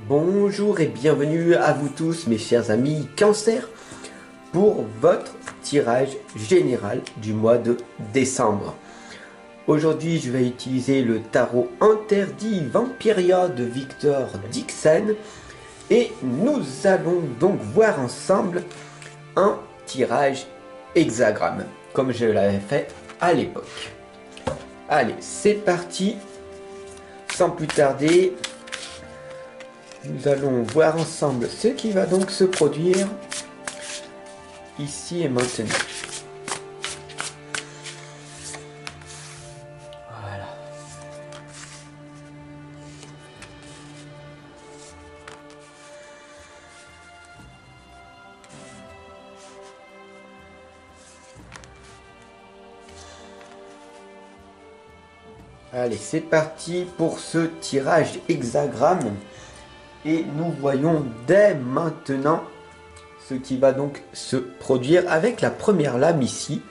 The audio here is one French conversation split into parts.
Bonjour et bienvenue à vous tous mes chers amis Cancer pour votre tirage général du mois de décembre. Aujourd'hui je vais utiliser le tarot interdit Vampiria de Victor Dixon et nous allons donc voir ensemble un tirage hexagramme comme je l'avais fait à l'époque. Allez, c'est parti, sans plus tarder. Nous allons voir ensemble ce qui va donc se produire ici et maintenant. Voilà. Allez, c'est parti pour ce tirage hexagramme. Et nous voyons dès maintenant ce qui va donc se produire avec la première lame ici,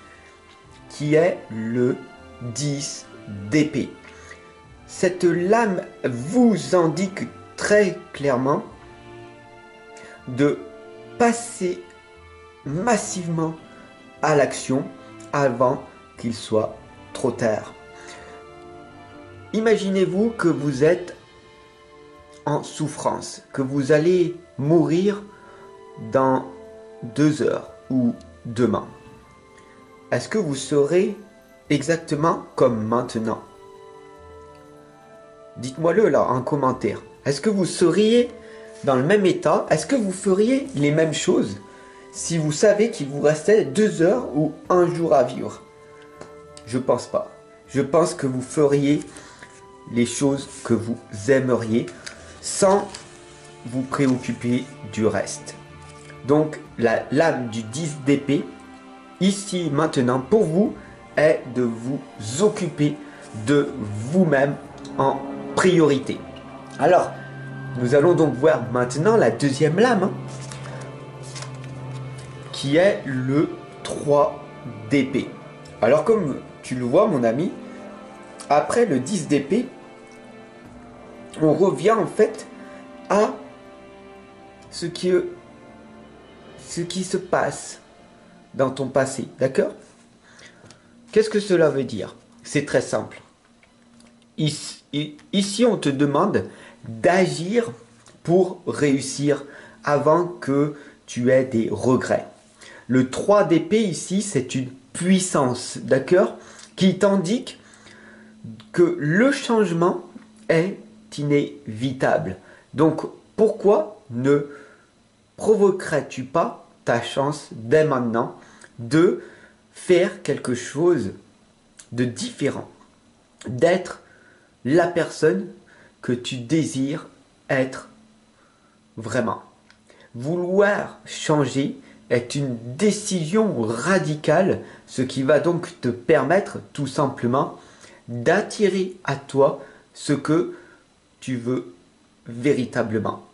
qui est le 10 d'épée. Cette lame vous indique très clairement de passer massivement à l'action avant qu'il soit trop tard. Imaginez-vous que vous êtes en souffrance, que vous allez mourir dans 2 heures ou demain. Est-ce que vous serez exactement comme maintenant? Dites-moi-le là en commentaire. Est-ce que vous seriez dans le même état? Est-ce que vous feriez les mêmes choses si vous savez qu'il vous restait 2 heures ou 1 jour à vivre? Je pense pas. Je pense que vous feriez les choses que vous aimeriez sans vous préoccuper du reste. Donc la lame du 10 d'épée, ici maintenant pour vous, est de vous occuper de vous-même en priorité. Alors, nous allons donc voir maintenant la deuxième lame, qui est le 3 d'épée. Alors comme tu le vois mon ami, après le 10 d'épée, on revient en fait à ce qui se passe dans ton passé, d'accord? Qu'est-ce que cela veut dire? C'est très simple. Ici, on te demande d'agir pour réussir avant que tu aies des regrets. Le 3 d'épée ici, c'est une puissance, d'accord? Qui t'indique que le changement est inévitable. Donc, pourquoi ne provoquerais-tu pas ta chance dès maintenant de faire quelque chose de différent, d'être la personne que tu désires être vraiment? Vouloir changer est une décision radicale, ce qui va donc te permettre tout simplement d'attirer à toi ce que tu veux véritablement.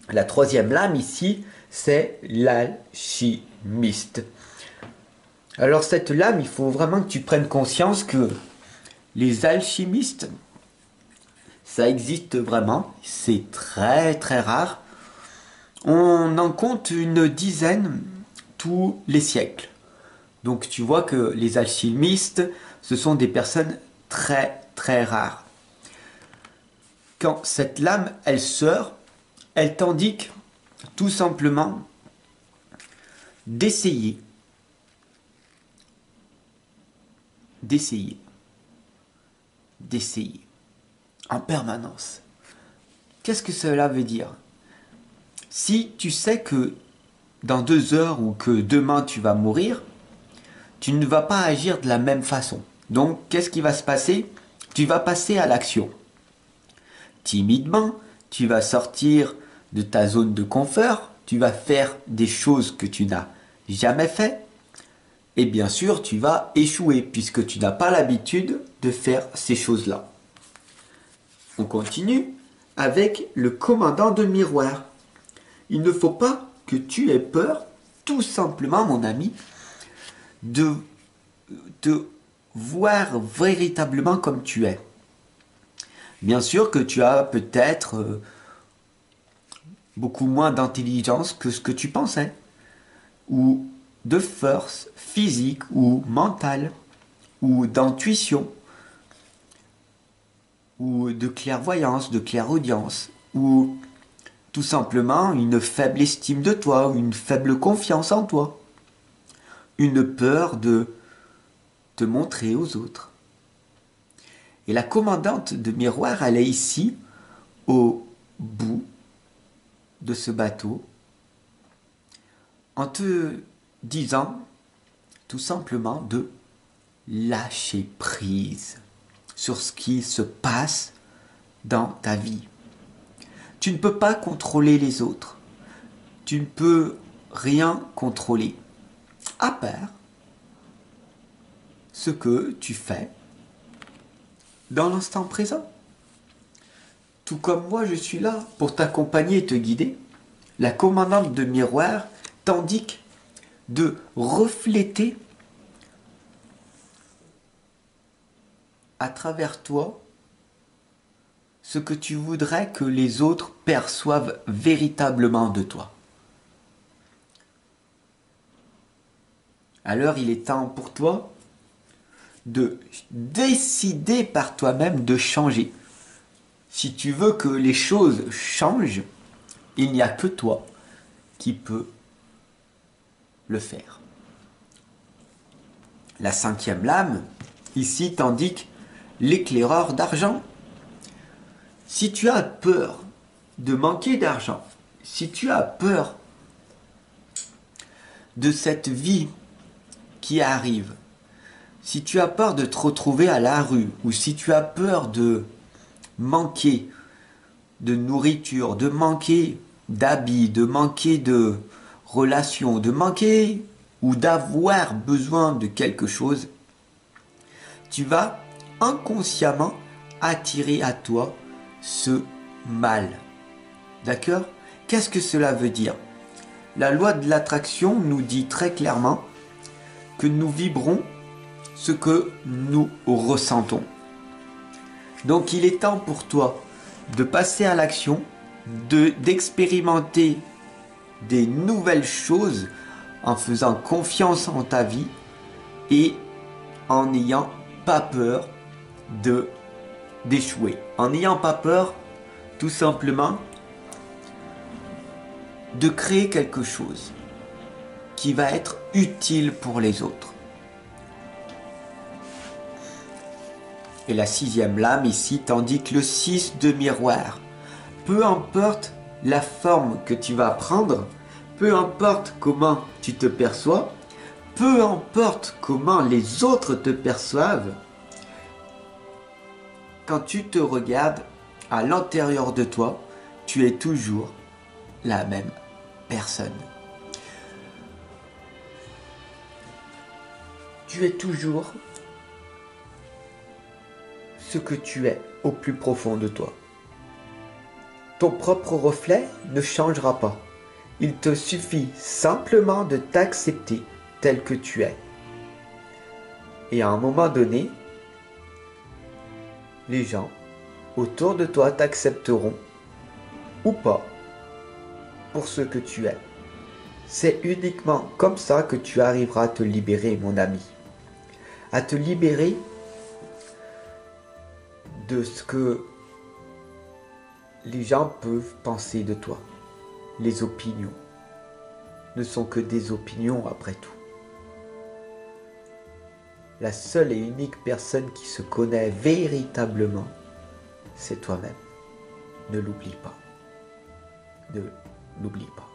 La troisième lame ici, c'est l'alchimiste. Alors cette lame, il faut vraiment que tu prennes conscience que les alchimistes, ça existe vraiment, c'est très très rare. On en compte une dizaine tous les siècles. Donc tu vois que les alchimistes, ce sont des personnes très très rares. Quand cette lame, elle sort, elle t'indique tout simplement d'essayer en permanence. Qu'est-ce que cela veut dire? Si tu sais que dans 2 heures ou que demain tu vas mourir, tu ne vas pas agir de la même façon. Donc, qu'est-ce qui va se passer? Tu vas passer à l'action. Timidement, tu vas sortir de ta zone de confort, tu vas faire des choses que tu n'as jamais fait, et bien sûr, tu vas échouer puisque tu n'as pas l'habitude de faire ces choses-là. On continue avec le commandant de miroir. Il ne faut pas que tu aies peur, tout simplement, mon ami, de te voir véritablement comme tu es. Bien sûr que tu as peut-être beaucoup moins d'intelligence que ce que tu pensais, ou de force physique ou mentale, ou d'intuition, ou de clairvoyance, de clairaudience, ou tout simplement une faible estime de toi, ou une faible confiance en toi, une peur de te montrer aux autres. Et la commandante de miroir, elle est ici, au bout de ce bateau, en te disant tout simplement de lâcher prise sur ce qui se passe dans ta vie. Tu ne peux pas contrôler les autres. Tu ne peux rien contrôler, à part ce que tu fais dans l'instant présent. Tout comme moi, je suis là pour t'accompagner et te guider. La commandante de miroir t'indique de refléter à travers toi ce que tu voudrais que les autres perçoivent véritablement de toi. Alors il est temps pour toi de décider par toi-même de changer. Si tu veux que les choses changent, il n'y a que toi qui peux le faire. La 5e lame, ici, t'indique l'éclaireur d'argent. Si tu as peur de manquer d'argent, si tu as peur de cette vie qui arrive, si tu as peur de te retrouver à la rue, ou si tu as peur de manquer de nourriture, de manquer d'habits, de manquer de relations, de manquer ou d'avoir besoin de quelque chose, tu vas inconsciemment attirer à toi ce mal. D'accord? Qu'est-ce que cela veut dire? La loi de l'attraction nous dit très clairement que nous vibrons ce que nous ressentons. Donc il est temps pour toi de passer à l'action, d'expérimenter des nouvelles choses en faisant confiance en ta vie et en n'ayant pas peur d'échouer. En n'ayant pas peur, tout simplement, de créer quelque chose qui va être utile pour les autres. Et la 6e lame ici t'indique le 6 de miroir. Peu importe la forme que tu vas prendre, peu importe comment tu te perçois, peu importe comment les autres te perçoivent, quand tu te regardes à l'intérieur de toi, tu es toujours la même personne. Tu es toujours ce que tu es au plus profond de toi. Ton propre reflet ne changera pas. Il te suffit simplement de t'accepter tel que tu es. Et à un moment donné, les gens autour de toi t'accepteront ou pas pour ce que tu es. C'est uniquement comme ça que tu arriveras à te libérer, mon ami. À te libérer de ce que les gens peuvent penser de toi. Les opinions ne sont que des opinions après tout. La seule et unique personne qui se connaît véritablement, c'est toi-même. Ne l'oublie pas. Ne l'oublie pas.